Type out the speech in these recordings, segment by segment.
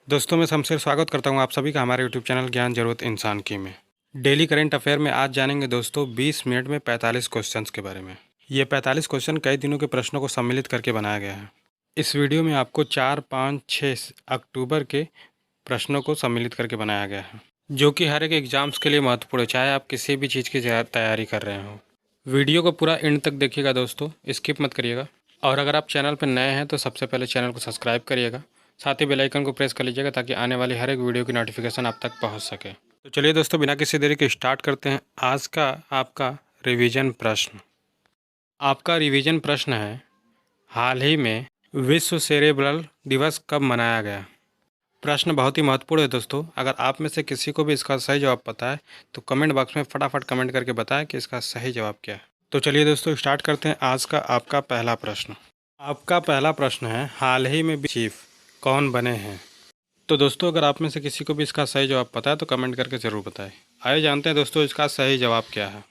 दोस्तों मैं शमशेर स्वागत करता हूं आप सभी का हमारे यूट्यूब चैनल ज्ञान जरूरत इंसान की में। डेली करंट अफेयर में आज जानेंगे दोस्तों 20 मिनट में 45 क्वेश्चंस के बारे में। ये 45 क्वेश्चन कई दिनों के प्रश्नों को सम्मिलित करके बनाया गया है। इस वीडियो में आपको 4, 5, 6 अक्टूबर के प्रश्नों को सम्मिलित करके बनाया गया है, जो कि हर एक एग्जाम्स के लिए महत्वपूर्ण है, चाहे आप किसी भी चीज़ की तैयारी कर रहे हो। वीडियो को पूरा एंड तक देखिएगा दोस्तों, स्किप मत करिएगा। और अगर आप चैनल पर नए हैं तो सबसे पहले चैनल को सब्सक्राइब करिएगा, साथ ही बेल आइकन को प्रेस कर लीजिएगा ताकि आने वाली हर एक वीडियो की नोटिफिकेशन आप तक पहुंच सके। तो चलिए दोस्तों, बिना किसी देरी के स्टार्ट करते हैं आज का आपका रिवीजन प्रश्न। आपका रिवीजन प्रश्न है, हाल ही में विश्व सेरेब्रल दिवस कब मनाया गया? प्रश्न बहुत ही महत्वपूर्ण है दोस्तों। अगर आप में से किसी को भी इसका सही जवाब पता है तो कमेंट बॉक्स में फटाफट कमेंट करके बताएं कि इसका सही जवाब क्या है। तो चलिए दोस्तों, स्टार्ट करते हैं आज का आपका पहला प्रश्न। आपका पहला प्रश्न है, हाल ही में चीफ कौन बने हैं? तो दोस्तों, अगर आप में से किसी को भी इसका सही जवाब पता है तो कमेंट करके ज़रूर बताएं। आइए जानते हैं दोस्तों इसका सही जवाब क्या है।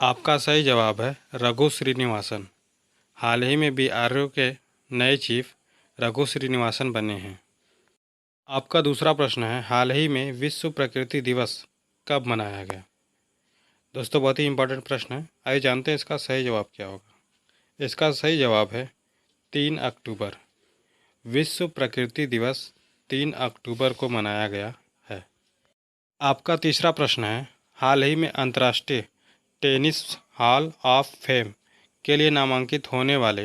आपका सही जवाब है रघु श्रीनिवासन। हाल ही में बीआरओ के नए चीफ रघु श्रीनिवासन बने हैं। आपका दूसरा प्रश्न है, हाल ही में विश्व प्रकृति दिवस कब मनाया गया? दोस्तों, बहुत ही इंपॉर्टेंट प्रश्न है। आइए जानते हैं इसका सही जवाब क्या होगा। इसका सही जवाब है 3 अक्टूबर। विश्व प्रकृति दिवस 3 अक्टूबर को मनाया गया है। आपका तीसरा प्रश्न है, हाल ही में अंतर्राष्ट्रीय टेनिस हॉल ऑफ फेम के लिए नामांकित होने वाले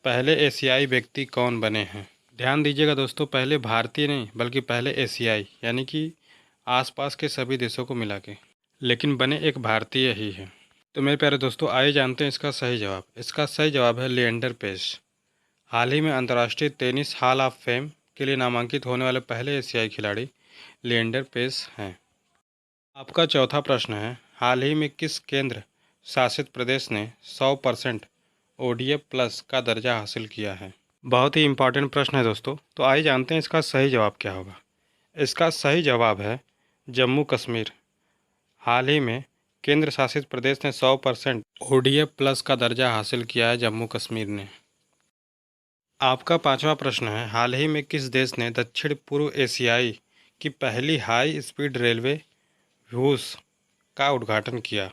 पहले एशियाई व्यक्ति कौन बने हैं? ध्यान दीजिएगा दोस्तों, पहले भारतीय नहीं बल्कि पहले एशियाई, यानी कि आसपास के सभी देशों को मिला के, लेकिन बने एक भारतीय ही है। तो मेरे प्यारे दोस्तों, आइए जानते हैं इसका सही जवाब। इसका सही जवाब है लिएंडर पेस। हाल ही में अंतर्राष्ट्रीय टेनिस हॉल ऑफ फेम के लिए नामांकित होने वाले पहले एशियाई खिलाड़ी लिएंडर पेस हैं। आपका चौथा प्रश्न है, हाल ही में किस केंद्र शासित प्रदेश ने 100% ओडीएफ प्लस का दर्जा हासिल किया है? बहुत ही इंपॉर्टेंट प्रश्न है दोस्तों। तो आइए जानते हैं इसका सही जवाब क्या होगा। इसका सही जवाब है जम्मू कश्मीर। हाल ही में केंद्र शासित प्रदेश ने 100% ओडीएफ प्लस का दर्जा हासिल किया है जम्मू कश्मीर ने। आपका पांचवा प्रश्न है, हाल ही में किस देश ने दक्षिण पूर्व एशियाई की पहली हाई स्पीड रेलवे व्यूज का उद्घाटन किया?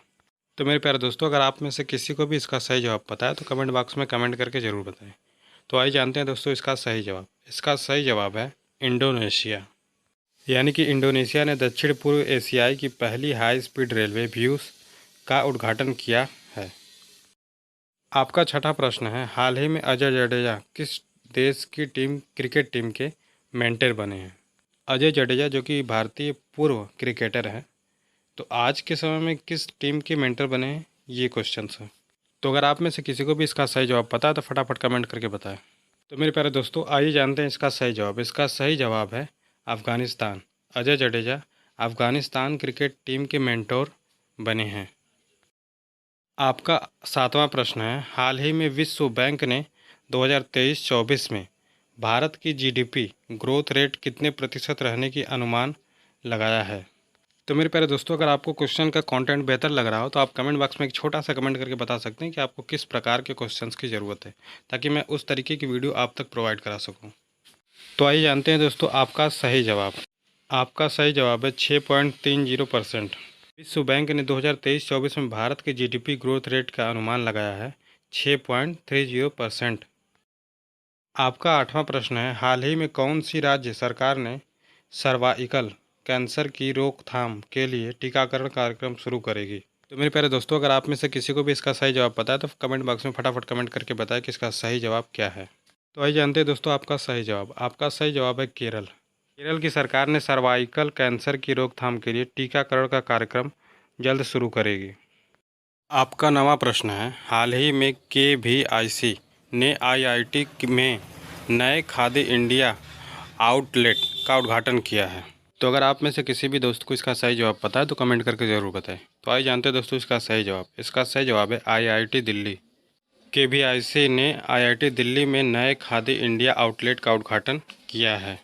तो मेरे प्यारे दोस्तों, अगर आप में से किसी को भी इसका सही जवाब पता है तो कमेंट बॉक्स में कमेंट करके ज़रूर बताएं। तो आइए जानते हैं दोस्तों इसका सही जवाब। इसका सही जवाब है इंडोनेशिया, यानी कि इंडोनेशिया ने दक्षिण पूर्व एशियाई की पहली हाई स्पीड रेलवे व्यूज का उद्घाटन किया है। आपका छठा प्रश्न है, हाल ही में अजय जडेजा किस देश की क्रिकेट टीम के मेंटर बने हैं? अजय जडेजा जो कि भारतीय पूर्व क्रिकेटर हैं, तो आज के समय में किस टीम के मेंटर बने हैं, ये क्वेश्चन है। तो अगर आप में से किसी को भी इसका सही जवाब पता है तो फटाफट कमेंट करके बताएं। तो मेरे प्यारे दोस्तों, आइए जानते हैं इसका सही जवाब। इसका सही जवाब है अफ़गानिस्तान। अजय जडेजा अफ़गानिस्तान क्रिकेट टीम के मेंटोर बने हैं। आपका सातवां प्रश्न है, हाल ही में विश्व बैंक ने 2023-24 में भारत की जीडीपी ग्रोथ रेट कितने प्रतिशत रहने की अनुमान लगाया है? तो मेरे प्यारे दोस्तों, अगर आपको क्वेश्चन का कंटेंट बेहतर लग रहा हो तो आप कमेंट बॉक्स में एक छोटा सा कमेंट करके बता सकते हैं कि आपको किस प्रकार के क्वेश्चंस की ज़रूरत है, ताकि मैं उस तरीके की वीडियो आप तक प्रोवाइड करा सकूं। तो आइए जानते हैं दोस्तों आपका सही जवाब। आपका सही जवाब है 6.30%। विश्व बैंक ने 2023-24 में भारत के जीडीपी ग्रोथ रेट का अनुमान लगाया है 6.30%। आपका आठवां प्रश्न है, हाल ही में कौन सी राज्य सरकार ने सर्वाइकल कैंसर की रोकथाम के लिए टीकाकरण कार्यक्रम शुरू करेगी? तो मेरे प्यारे दोस्तों, अगर आप में से किसी को भी इसका सही जवाब पता है तो कमेंट बॉक्स में फटाफट कमेंट करके बताएं कि इसका सही जवाब क्या है। तो आइए जानते हैं दोस्तों आपका सही जवाब। आपका सही जवाब है केरल। केरल की सरकार ने सर्वाइकल कैंसर की रोकथाम के लिए टीकाकरण का कार्यक्रम जल्द शुरू करेगी। आपका नवा प्रश्न है, हाल ही में KVIC ने IIT में नए खादी इंडिया आउटलेट का उद्घाटन किया है। तो अगर आप में से किसी भी दोस्त को इसका सही जवाब पता है तो कमेंट करके ज़रूर बताएं। तो आइए जानते हैं दोस्तों इसका सही जवाब। इसका सही जवाब है IIT दिल्ली। KVIC ने IIT दिल्ली में नए खादी इंडिया आउटलेट का उद्घाटन किया है।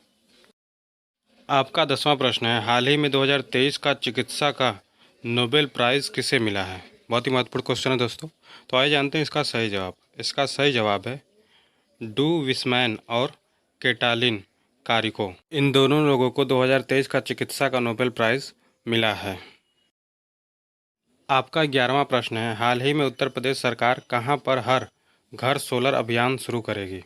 आपका 10वां प्रश्न है, हाल ही में 2023 का चिकित्सा का नोबेल प्राइज़ किसे मिला है? बहुत ही महत्वपूर्ण क्वेश्चन है दोस्तों। तो आइए जानते हैं इसका सही जवाब। इसका सही जवाब है डू विस्मैन और केटालिन कारिको। इन दोनों लोगों को 2023 का चिकित्सा का नोबेल प्राइज़ मिला है। आपका 11वां प्रश्न है, हाल ही में उत्तर प्रदेश सरकार कहाँ पर हर घर सोलर अभियान शुरू करेगी?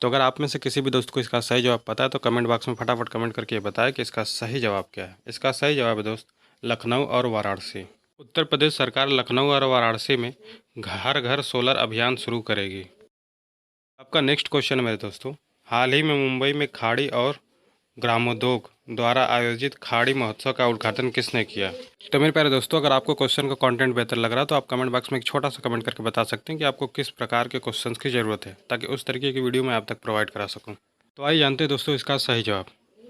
तो अगर आप में से किसी भी दोस्त को इसका सही जवाब पता है तो कमेंट बॉक्स में फटाफट कमेंट करके ये बताएं कि इसका सही जवाब क्या है। इसका सही जवाब है दोस्त, लखनऊ और वाराणसी। उत्तर प्रदेश सरकार लखनऊ और वाराणसी में हर घर सोलर अभियान शुरू करेगी। आपका नेक्स्ट क्वेश्चन है मेरे दोस्तों, हाल ही में मुंबई में खाड़ी और ग्रामोद्योग द्वारा आयोजित खाड़ी महोत्सव का उद्घाटन किसने किया? तो मेरे प्यारे दोस्तों, अगर आपको क्वेश्चन का कंटेंट बेहतर लग रहा है तो आप कमेंट बॉक्स में एक छोटा सा कमेंट करके बता सकते हैं कि आपको किस प्रकार के क्वेश्चंस की ज़रूरत है, ताकि उस तरीके की वीडियो मैं आप तक प्रोवाइड करा सकूं। तो आइए जानते हैं दोस्तों इसका सही जवाब।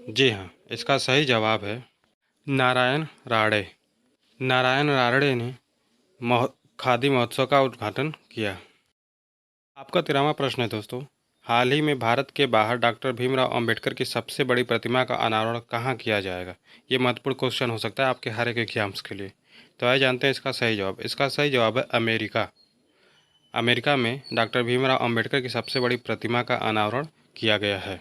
जी हाँ, इसका सही जवाब है नारायण राणे। नारायण राणे ने खादी महोत्सव का उद्घाटन किया। आपका 13वां प्रश्न है दोस्तों, हाल ही में भारत के बाहर डॉक्टर भीमराव अंबेडकर की सबसे बड़ी प्रतिमा का अनावरण कहाँ किया जाएगा? ये महत्वपूर्ण क्वेश्चन हो सकता है आपके हर एक एग्जाम्स के लिए। तो आइए जानते हैं इसका सही जवाब। इसका सही जवाब है अमेरिका। अमेरिका में डॉक्टर भीमराव अंबेडकर की सबसे बड़ी प्रतिमा का अनावरण किया गया है।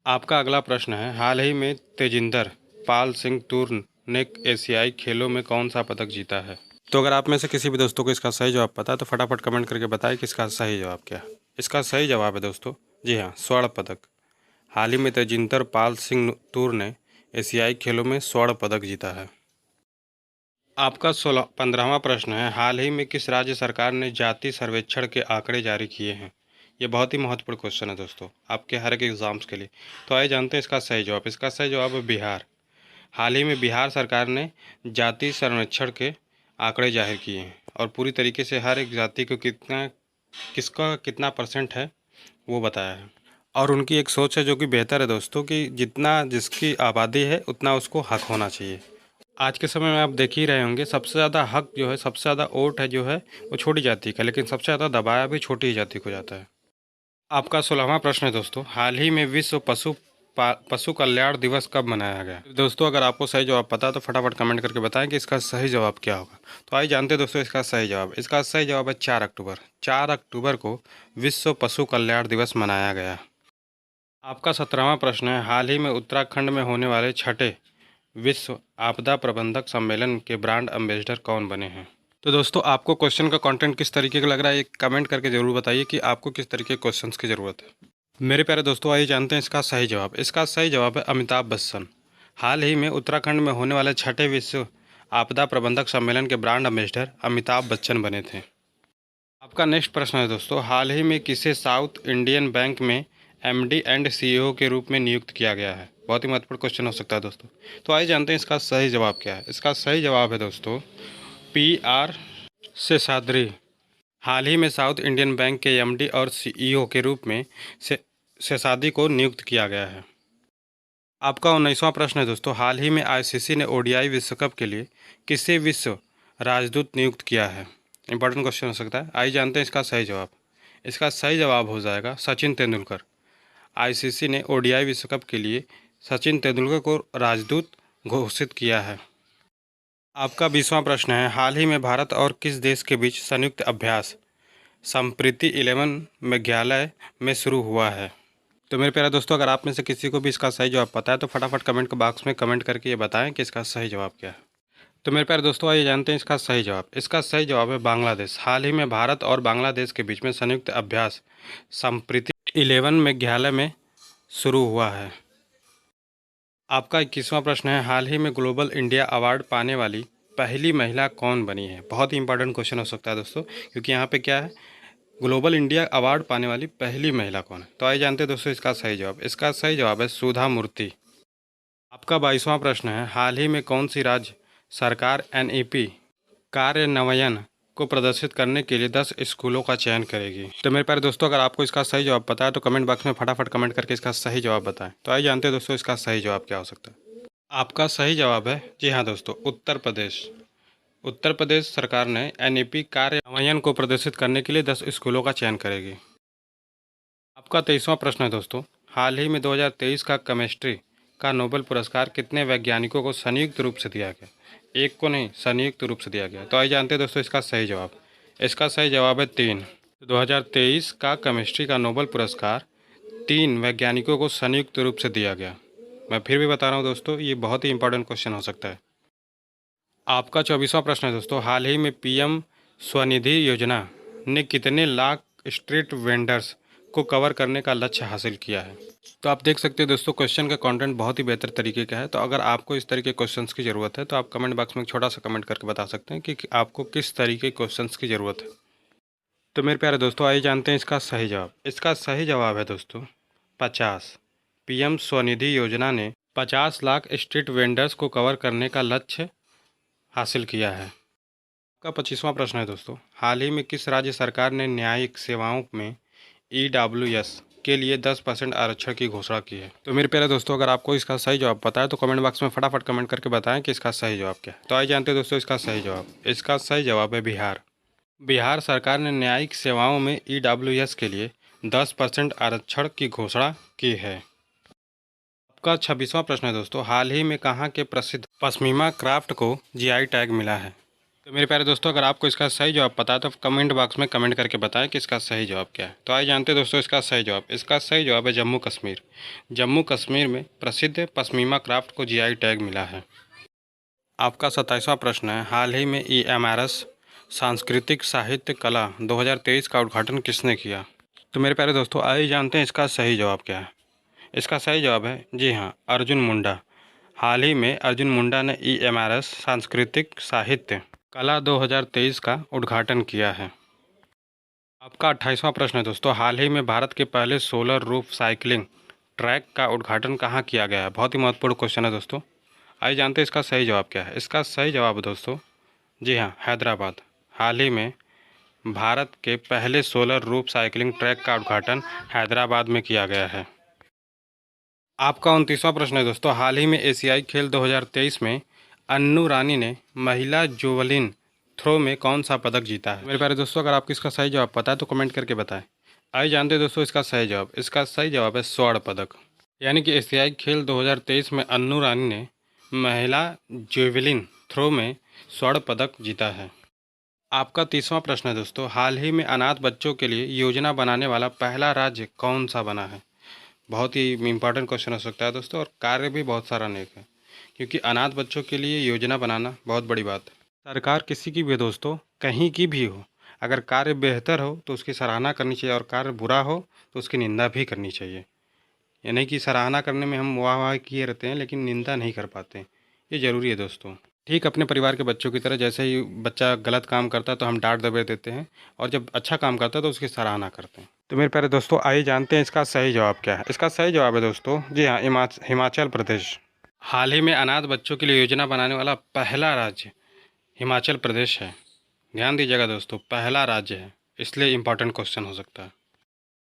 आपका अगला प्रश्न है, हाल ही में तेजिंदर पाल सिंह तूर ने एशियाई खेलों में कौन सा पदक जीता है? तो अगर आप में से किसी भी दोस्तों को इसका सही जवाब पता है तो फटाफट कमेंट करके बताएं कि इसका सही जवाब क्या है। इसका सही जवाब है दोस्तों, जी हाँ, स्वर्ण पदक। हाल ही में तेजिंदर पाल सिंह तूर ने एशियाई खेलों में स्वर्ण पदक जीता है। आपका 15वां प्रश्न है, हाल ही में किस राज्य सरकार ने जाति सर्वेक्षण के आंकड़े जारी किए हैं? ये बहुत ही महत्वपूर्ण क्वेश्चन है दोस्तों आपके हर एक एग्जाम्स के लिए। तो आइए जानते हैं इसका सही जवाब। इसका सही जवाब है बिहार। हाल ही में बिहार सरकार ने जाति सर्वेक्षण के आंकड़े जाहिर किए हैं और पूरी तरीके से हर एक जाति को किसका कितना परसेंट है वो बताया है। और उनकी एक सोच है जो कि बेहतर है दोस्तों, कि जितना जिसकी आबादी है उतना उसको हक होना चाहिए। आज के समय में आप देख ही रहे होंगे, सबसे ज़्यादा हक जो है, सबसे ज़्यादा वोट है जो है वो छोटी जाति का, लेकिन सबसे ज़्यादा दबाया भी छोटी ही जाति को जाता है। आपका 16वां प्रश्न है दोस्तों, हाल ही में विश्व पशु कल्याण दिवस कब मनाया गया? दोस्तों अगर आपको सही जवाब पता है तो फटाफट कमेंट करके बताएं कि इसका सही जवाब क्या होगा। तो आइए जानते हैं दोस्तों इसका सही जवाब। इसका सही जवाब है 4 अक्टूबर। 4 अक्टूबर को विश्व पशु कल्याण दिवस मनाया गया। आपका 17वां प्रश्न है, हाल ही में उत्तराखंड में होने वाले छठे विश्व आपदा प्रबंधक सम्मेलन के ब्रांड एम्बेसडर कौन बने हैं? तो दोस्तों आपको क्वेश्चन का कंटेंट किस तरीके का लग रहा है, ये कमेंट करके ज़रूर बताइए कि आपको किस तरीके के क्वेश्चंस की ज़रूरत है। मेरे प्यारे दोस्तों आइए जानते हैं इसका सही जवाब। इसका सही जवाब है अमिताभ बच्चन। हाल ही में उत्तराखंड में होने वाले छठे विश्व आपदा प्रबंधक सम्मेलन के ब्रांड एम्बेसडर अमिताभ बच्चन बने थे। आपका नेक्स्ट प्रश्न है दोस्तों, हाल ही में किसे साउथ इंडियन बैंक में एमडी एंड सीईओ के रूप में नियुक्त किया गया है? बहुत ही महत्वपूर्ण क्वेश्चन हो सकता है दोस्तों। तो आइए जानते हैं इसका सही जवाब क्या है। इसका सही जवाब है दोस्तों PR शेषाद्री। हाल ही में साउथ इंडियन बैंक के एमडी और सीईओ के रूप में शेषाद्री को नियुक्त किया गया है। आपका 19वां प्रश्न है दोस्तों, हाल ही में आईसीसी ने ओडीआई विश्व कप के लिए किसे विश्व राजदूत नियुक्त किया है? इंपॉर्टेंट क्वेश्चन हो सकता है। आइए जानते हैं इसका सही जवाब। इसका सही जवाब हो जाएगा सचिन तेंदुलकर। आईसीसी ने ओडीआई विश्व कप के लिए सचिन तेंदुलकर को राजदूत घोषित किया है। आपका 20वां प्रश्न है, हाल ही में भारत और किस देश के बीच संयुक्त अभ्यास संप्रीति 11 मेघालय में शुरू हुआ है? तो मेरे प्यारे दोस्तों अगर आप में से किसी को भी इसका सही जवाब पता है तो फटाफट कमेंट बॉक्स में कमेंट करके ये बताएं कि इसका सही जवाब क्या है। तो मेरे प्यारे दोस्तों आइए जानते हैं इसका सही जवाब। इसका सही जवाब है बांग्लादेश। हाल ही में भारत और बांग्लादेश के बीच में संयुक्त अभ्यास संप्रीति 11 मेघालय में शुरू हुआ है। आपका 21वां प्रश्न है, हाल ही में ग्लोबल इंडिया अवार्ड पाने वाली पहली महिला कौन बनी है? बहुत ही इंपॉर्टेंट क्वेश्चन हो सकता है दोस्तों, क्योंकि यहाँ पे क्या है, ग्लोबल इंडिया अवार्ड पाने वाली पहली महिला कौन है? तो आइए जानते हैं दोस्तों इसका सही जवाब। इसका सही जवाब है सुधा मूर्ति। आपका 22वां प्रश्न है, हाल ही में कौन सी राज्य सरकार NEP कार्यान्वयन को प्रदर्शित करने के लिए 10 स्कूलों का चयन करेगी? तो मेरे प्यारे दोस्तों अगर आपको इसका सही जवाब पता है तो कमेंट बॉक्स में फटाफट कमेंट करके इसका सही जवाब बताएं। तो आइए जानते हैं दोस्तों इसका सही जवाब क्या हो सकता है। आपका सही जवाब है, जी हाँ दोस्तों, उत्तर प्रदेश। उत्तर प्रदेश सरकार ने NEP कार्यान्वयन को प्रदर्शित करने के लिए 10 स्कूलों का चयन करेगी। आपका 23वां प्रश्न है दोस्तों, हाल ही में 2023 का केमिस्ट्री का नोबेल पुरस्कार कितने वैज्ञानिकों को संयुक्त रूप से दिया गया? एक को नहीं, संयुक्त रूप से दिया गया। तो आइए जानते हैं दोस्तों इसका सही जवाब। इसका सही जवाब है 3। 2023 का केमिस्ट्री का नोबेल पुरस्कार 3 वैज्ञानिकों को संयुक्त रूप से दिया गया? मैं फिर भी बता रहा हूँ दोस्तों, ये बहुत ही इंपॉर्टेंट क्वेश्चन हो सकता है। आपका 24वां प्रश्न है दोस्तों, हाल ही में पीएम स्वनिधि योजना ने कितने लाख स्ट्रीट वेंडर्स को कवर करने का लक्ष्य हासिल किया है? तो आप देख सकते हैं दोस्तों, क्वेश्चन का कंटेंट बहुत ही बेहतर तरीके का है। तो अगर आपको इस तरीके के क्वेश्चंस की ज़रूरत है तो आप कमेंट बॉक्स में एक छोटा सा कमेंट करके बता सकते हैं कि आपको किस तरीके के क्वेश्चंस की ज़रूरत है। तो मेरे प्यारे दोस्तों, आइए जानते हैं इसका सही जवाब। इसका सही जवाब है दोस्तों 50। पीएम स्वनिधि योजना ने 50 लाख स्ट्रीट वेंडर्स को कवर करने का लक्ष्य हासिल किया है। आपका 25वां प्रश्न है दोस्तों, हाल ही में किस राज्य सरकार ने न्यायिक सेवाओं में ईडब्ल्यूएस के लिए 10% आरक्षण की घोषणा की है? तो मेरे प्यारे दोस्तों, अगर आपको इसका सही जवाब पता है तो कमेंट बॉक्स में फटाफट कमेंट करके बताएं कि इसका सही जवाब क्या है। तो आइए जानते हैं दोस्तों इसका सही जवाब। इसका सही जवाब है बिहार। बिहार सरकार ने न्यायिक सेवाओं में ईडब्ल्यूएस के लिए 10% आरक्षण की घोषणा की है। आपका 26वां प्रश्न है दोस्तों, हाल ही में कहाँ के प्रसिद्ध पश्मीना क्राफ्ट को जीआई टैग मिला है? तो मेरे प्यारे दोस्तों, अगर आपको इसका सही जवाब पता है तो कमेंट बॉक्स में कमेंट करके बताएं कि इसका सही जवाब क्या है। तो आइए जानते हैं दोस्तों इसका सही जवाब। इसका सही जवाब है जम्मू कश्मीर। जम्मू कश्मीर में प्रसिद्ध पश्मीना क्राफ्ट को जीआई टैग मिला है। आपका 27वां प्रश्न है, हाल ही में ईएमआरएस सांस्कृतिक साहित्य कला 2023 का उद्घाटन किसने किया? तो मेरे प्यारे दोस्तों, आइए जानते हैं इसका सही जवाब क्या है। इसका सही जवाब है जी हाँ, अर्जुन मुंडा। हाल ही में अर्जुन मुंडा ने ईएमआरएस सांस्कृतिक साहित्य कला 2023 का उद्घाटन किया है। आपका 28वां प्रश्न है दोस्तों, हाल ही में भारत के पहले सोलर रूफ साइकिलिंग ट्रैक का उद्घाटन कहाँ किया गया है? बहुत ही महत्वपूर्ण क्वेश्चन है दोस्तों। आइए जानते हैं इसका सही जवाब क्या है। इसका सही जवाब है दोस्तों जी हाँ, हैदराबाद। हाल ही में भारत के पहले सोलर रूफ साइकिलिंग ट्रैक का उद्घाटन हैदराबाद में किया गया है। आपका 29वां प्रश्न है दोस्तों, हाल ही में एशियाई खेल 2023 में अन्नू रानी ने महिला जोवलिन थ्रो में कौन सा पदक जीता है? मेरे प्यारे दोस्तों, अगर आपको इसका सही जवाब पता है तो कमेंट करके बताएं। आइए जानते हैं दोस्तों इसका सही जवाब। इसका सही जवाब है स्वर्ण पदक। यानी कि एशियाई खेल 2023 में अन्नू रानी ने महिला जेवलिन थ्रो में स्वर्ण पदक जीता है। आपका 30वां प्रश्न है दोस्तों, हाल ही में अनाथ बच्चों के लिए योजना बनाने वाला पहला राज्य कौन सा बना है? बहुत ही इम्पॉर्टेंट क्वेश्चन हो सकता है दोस्तों, और कार्य भी बहुत सारा नेक है, क्योंकि अनाथ बच्चों के लिए योजना बनाना बहुत बड़ी बात है। सरकार किसी की भी दोस्तों, कहीं की भी हो, अगर कार्य बेहतर हो तो उसकी सराहना करनी चाहिए, और कार्य बुरा हो तो उसकी निंदा भी करनी चाहिए। ये नहीं कि सराहना करने में हम वाह वाह किए रहते हैं लेकिन निंदा नहीं कर पाते। ये ज़रूरी है दोस्तों। ठीक अपने परिवार के बच्चों की तरह, जैसे ही बच्चा गलत काम करता है तो हम डांट दबे देते हैं, और जब अच्छा काम करता है तो उसकी सराहना करते हैं। तो मेरे प्यारे दोस्तों, आइए जानते हैं इसका सही जवाब क्या है। इसका सही जवाब है दोस्तों जी हाँ, हिमाचल प्रदेश। हाल ही में अनाथ बच्चों के लिए योजना बनाने वाला पहला राज्य हिमाचल प्रदेश है। ध्यान दीजिएगा दोस्तों, पहला राज्य है, इसलिए इम्पॉर्टेंट क्वेश्चन हो सकता है।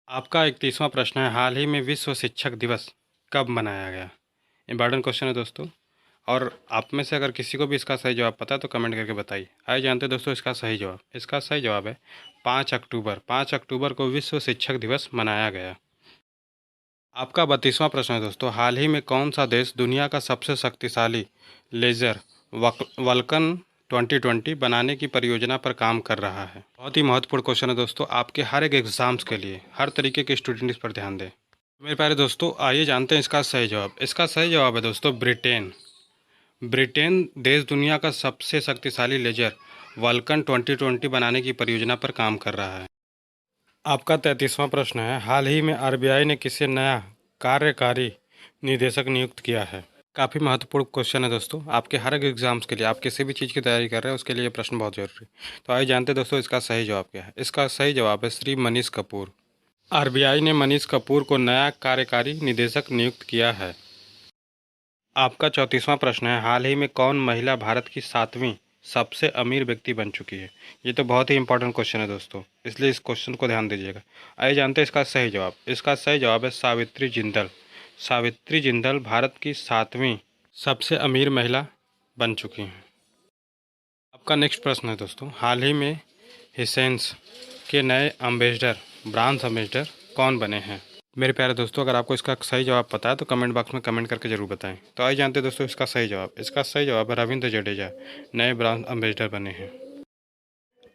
आपका 31वां प्रश्न है, हाल ही में विश्व शिक्षक दिवस कब मनाया गया? इम्पॉर्टेंट क्वेश्चन है दोस्तों, और आप में से अगर किसी को भी इसका सही जवाब पता है तो कमेंट करके बताइए। आइए जानते हैं दोस्तों इसका सही जवाब। इसका सही जवाब है 5 अक्टूबर। 5 अक्टूबर को विश्व शिक्षक दिवस मनाया गया। आपका 32वां प्रश्न है दोस्तों, हाल ही में कौन सा देश दुनिया का सबसे शक्तिशाली लेज़र वल्कन 2020 बनाने की परियोजना पर काम कर रहा है? बहुत ही महत्वपूर्ण क्वेश्चन है दोस्तों, आपके हर एक एग्जाम्स के लिए हर तरीके के स्टूडेंट इस पर ध्यान दें। मेरे प्यारे दोस्तों, आइए जानते हैं इसका सही जवाब। इसका सही जवाब है दोस्तों ब्रिटेन। ब्रिटेन देश दुनिया का सबसे शक्तिशाली लेजर वल्कन 2020 बनाने की परियोजना पर काम कर रहा है। आपका 33वां प्रश्न है, हाल ही में आरबीआई ने किसे नया कार्यकारी निदेशक नियुक्त किया है? काफ़ी महत्वपूर्ण क्वेश्चन है दोस्तों, आपके हर एक एग्जाम्स के लिए, आप किसी भी चीज़ की तैयारी कर रहे हैं उसके लिए ये प्रश्न बहुत जरूरी है। तो आइए जानते हैं दोस्तों इसका सही जवाब क्या है। इसका सही जवाब है श्री मनीष कपूर। आरबीआई ने मनीष कपूर को नया कार्यकारी निदेशक नियुक्त किया है। आपका 34वां प्रश्न है, हाल ही में कौन महिला भारत की 7वीं सबसे अमीर व्यक्ति बन चुकी है? ये तो बहुत ही इंपॉर्टेंट क्वेश्चन है दोस्तों, इसलिए इस क्वेश्चन को ध्यान दीजिएगा। आइए जानते हैं इसका सही जवाब। इसका सही जवाब है सावित्री जिंदल। सावित्री जिंदल भारत की 7वीं सबसे अमीर महिला बन चुकी हैं। आपका नेक्स्ट प्रश्न है दोस्तों, हाल ही में हिसेंस के नए एम्बेसडर, ब्रांड एम्बेसडर कौन बने हैं? मेरे प्यारे दोस्तों, अगर आपको इसका सही जवाब पता है तो कमेंट बॉक्स में कमेंट करके जरूर बताएं। तो आइए जानते हैं दोस्तों इसका सही जवाब। इसका सही जवाब है रविंद्र जडेजा नए ब्रांड एम्बेसडर बने हैं।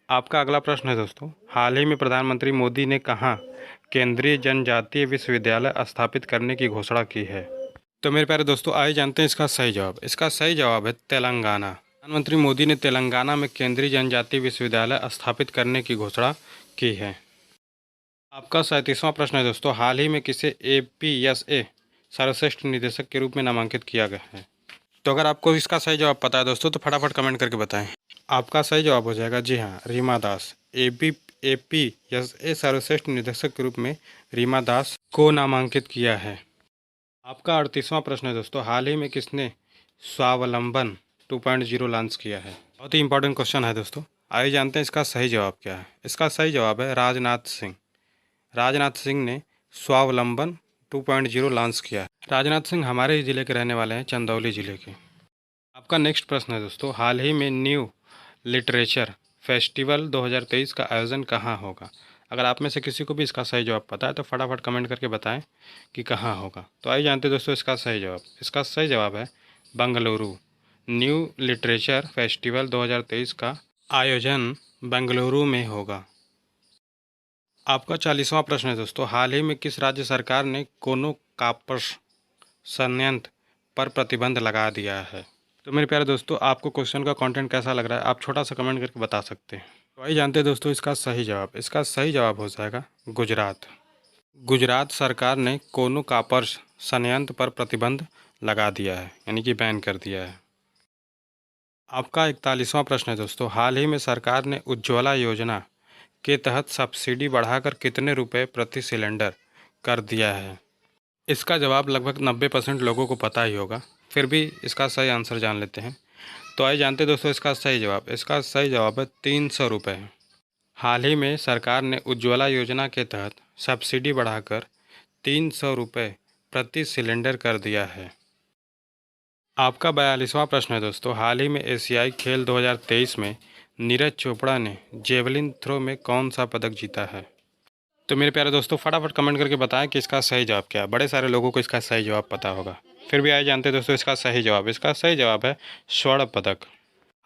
आपका अगला प्रश्न है दोस्तों, हाल ही में प्रधानमंत्री मोदी ने कहा केंद्रीय जनजातीय विश्वविद्यालय स्थापित करने की घोषणा की है? तो मेरे प्यारे दोस्तों, आइए जानते हैं इसका सही जवाब। इसका सही जवाब है तेलंगाना। प्रधानमंत्री मोदी ने तेलंगाना में केंद्रीय जनजातीय विश्वविद्यालय स्थापित करने की घोषणा की है। आपका 37वां प्रश्न है दोस्तों, हाल ही में किसे APSA सर्वश्रेष्ठ निदेशक के रूप में नामांकित किया गया है? तो अगर आपको इसका सही जवाब पता है दोस्तों तो फटाफट कमेंट करके बताएं। आपका सही जवाब हो जाएगा जी हाँ, रीमा दास। APSA सर्वश्रेष्ठ निदेशक के रूप में रीमा दास को नामांकित किया है। आपका 38वां प्रश्न है दोस्तों, हाल ही में किसने स्वावलंबन 2.0 लॉन्च किया है? बहुत ही इंपॉर्टेंट क्वेश्चन है दोस्तों। आइए जानते हैं इसका सही जवाब क्या है। इसका सही जवाब है राजनाथ सिंह। राजनाथ सिंह ने स्वावलंबन 2.0 लॉन्च किया है। राजनाथ सिंह हमारे ही ज़िले के रहने वाले हैं, चंदौली ज़िले के। आपका नेक्स्ट प्रश्न है दोस्तों, हाल ही में न्यू लिटरेचर फेस्टिवल 2023 का आयोजन कहाँ होगा? अगर आप में से किसी को भी इसका सही जवाब पता है तो फटाफट कमेंट करके बताएं कि कहाँ होगा। तो आइए जानते हैं दोस्तों इसका सही जवाब। इसका सही जवाब है बेंगलुरु। न्यू लिटरेचर फेस्टिवल 2023 का आयोजन बेंगलुरु में होगा। आपका 40वां प्रश्न है दोस्तों, हाल ही में किस राज्य सरकार ने कोनो कॉपर संयंत्र पर प्रतिबंध लगा दिया है? तो मेरे प्यारे दोस्तों, आपको क्वेश्चन का कंटेंट कैसा लग रहा है आप छोटा सा कमेंट करके बता सकते हैं। तो आइए जानते हैं दोस्तों इसका सही जवाब। इसका सही जवाब हो जाएगा गुजरात। गुजरात सरकार ने कोनो कॉपर संयंत्र पर प्रतिबंध लगा दिया है, यानी कि बैन कर दिया है। आपका 41वां प्रश्न है दोस्तों, हाल ही में सरकार ने उज्ज्वला योजना के तहत सब्सिडी बढ़ाकर कितने रुपए प्रति सिलेंडर कर दिया है? इसका जवाब लगभग 90% लोगों को पता ही होगा, फिर भी इसका सही आंसर जान लेते हैं। तो आइए जानते हैं दोस्तों इसका सही जवाब। इसका सही जवाब है 300 रुपये। हाल ही में सरकार ने उज्ज्वला योजना के तहत सब्सिडी बढ़ाकर 300 रुपये प्रति सिलेंडर कर दिया है। आपका 42वां प्रश्न है दोस्तों, हाल ही में एशियाई खेल 2023 में नीरज चोपड़ा ने जेवलिन थ्रो में कौन सा पदक जीता है? तो मेरे प्यारे दोस्तों, फटाफट कमेंट करके बताएं कि इसका सही जवाब क्या है। बड़े सारे लोगों को इसका सही जवाब पता होगा, फिर भी आइए जानते हैं दोस्तों इसका सही जवाब। इसका सही जवाब है स्वर्ण पदक।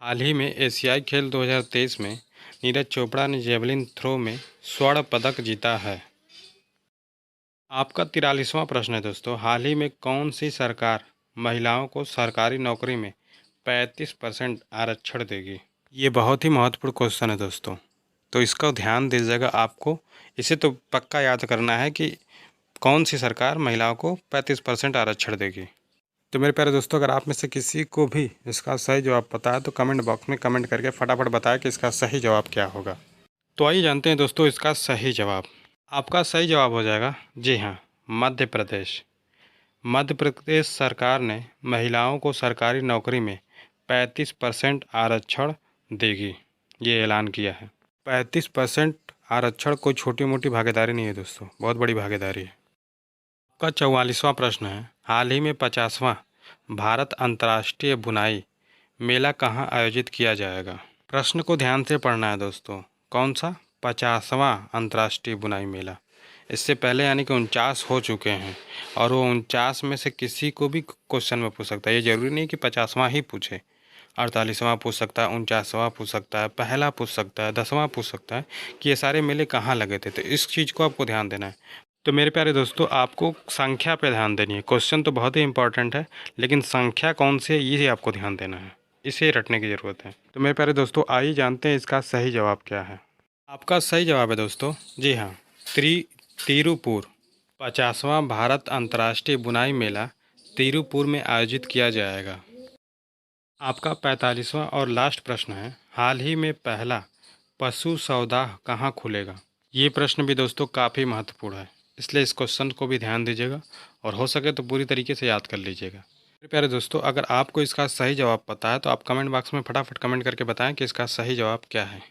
हाल ही में एशियाई खेल 2023 में नीरज चोपड़ा ने जेवलिन थ्रो में स्वर्ण पदक जीता है। आपका 43वां प्रश्न है दोस्तों, हाल ही में कौन सी सरकार महिलाओं को सरकारी नौकरी में 35% आरक्षण देगी? ये बहुत ही महत्वपूर्ण क्वेश्चन है दोस्तों, तो इसका ध्यान दीजिएगा। आपको इसे तो पक्का याद करना है कि कौन सी सरकार महिलाओं को 35% आरक्षण देगी। तो मेरे प्यारे दोस्तों, अगर आप में से किसी को भी इसका सही जवाब पता है तो कमेंट बॉक्स में कमेंट करके फटाफट बताएं कि इसका सही जवाब क्या होगा। तो आइए जानते हैं दोस्तों इसका सही जवाब। आपका सही जवाब हो जाएगा जी हाँ, मध्य प्रदेश। मध्य प्रदेश सरकार ने महिलाओं को सरकारी नौकरी में 35% आरक्षण देगी, ये ऐलान किया है। 35% आरक्षण कोई छोटी मोटी भागीदारी नहीं है दोस्तों, बहुत बड़ी भागीदारी है। आपका 44वां प्रश्न है, हाल ही में 50वां भारत अंतर्राष्ट्रीय बुनाई मेला कहाँ आयोजित किया जाएगा? प्रश्न को ध्यान से पढ़ना है दोस्तों। कौन सा? 50वां अंतर्राष्ट्रीय बुनाई मेला। इससे पहले यानी कि 49 हो चुके हैं और वो 49 में से किसी को भी क्वेश्चन में पूछ सकता है। ये ज़रूरी नहीं कि 50वां ही पूछे, 48वां पूछ सकता है, 49वां पूछ सकता है, पहला पूछ सकता है, 10वां पूछ सकता है कि ये सारे मेले कहाँ लगे थे। तो इस चीज़ को आपको ध्यान देना है। तो मेरे प्यारे दोस्तों, आपको संख्या पे ध्यान देनी है। क्वेश्चन तो बहुत ही इंपॉर्टेंट है, लेकिन संख्या कौन सी है ये आपको ध्यान देना है, इसे रटने की ज़रूरत है। तो मेरे प्यारे दोस्तों, आइए जानते हैं इसका सही जवाब क्या है। आपका सही जवाब है दोस्तों जी हाँ, तिरुपुर। 50वां भारत अंतर्राष्ट्रीय बुनाई मेला तिरुपुर में आयोजित किया जाएगा। आपका 45वां और लास्ट प्रश्न है, हाल ही में पहला पशु सौदा कहाँ खुलेगा? ये प्रश्न भी दोस्तों काफ़ी महत्वपूर्ण है, इसलिए इस क्वेश्चन को भी ध्यान दीजिएगा और हो सके तो पूरी तरीके से याद कर लीजिएगा। मेरे प्यारे दोस्तों, अगर आपको इसका सही जवाब पता है तो आप कमेंट बॉक्स में फटाफट कमेंट करके बताएं कि इसका सही जवाब क्या है।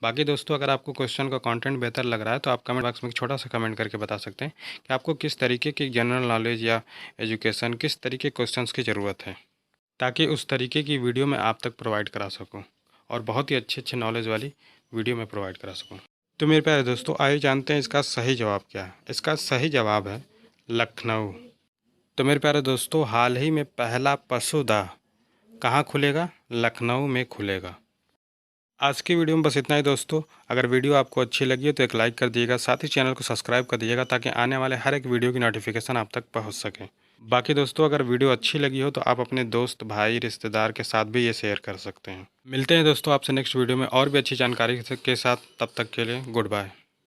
बाकी दोस्तों, अगर आपको क्वेश्चन का कंटेंट बेहतर लग रहा है तो आप कमेंट बॉक्स में एक छोटा सा कमेंट करके बता सकते हैं कि आपको किस तरीके की जनरल नॉलेज या एजुकेशन, किस तरीके क्वेश्चंस की ज़रूरत है, ताकि उस तरीके की वीडियो मैं आप तक प्रोवाइड करा सकूँ और बहुत ही अच्छे अच्छे नॉलेज वाली वीडियो मैं प्रोवाइड करा सकूँ। तो मेरे प्यारे दोस्तों, आइए जानते हैं इसका सही जवाब क्या है। इसका सही जवाब है लखनऊ। तो मेरे प्यारे दोस्तों, हाल ही में पहला पशुदाह कहाँ खुलेगा? लखनऊ में खुलेगा। आज की वीडियो में बस इतना ही दोस्तों। अगर वीडियो आपको अच्छी लगी हो तो एक लाइक कर दिएगा, साथ ही चैनल को सब्सक्राइब कर दिएगा ताकि आने वाले हर एक वीडियो की नोटिफिकेशन आप तक पहुंच सके। बाकी दोस्तों, अगर वीडियो अच्छी लगी हो तो आप अपने दोस्त, भाई, रिश्तेदार के साथ भी ये शेयर कर सकते हैं। मिलते हैं दोस्तों आपसे नेक्स्ट वीडियो में और भी अच्छी जानकारी के साथ। तब तक के लिए गुड बाय।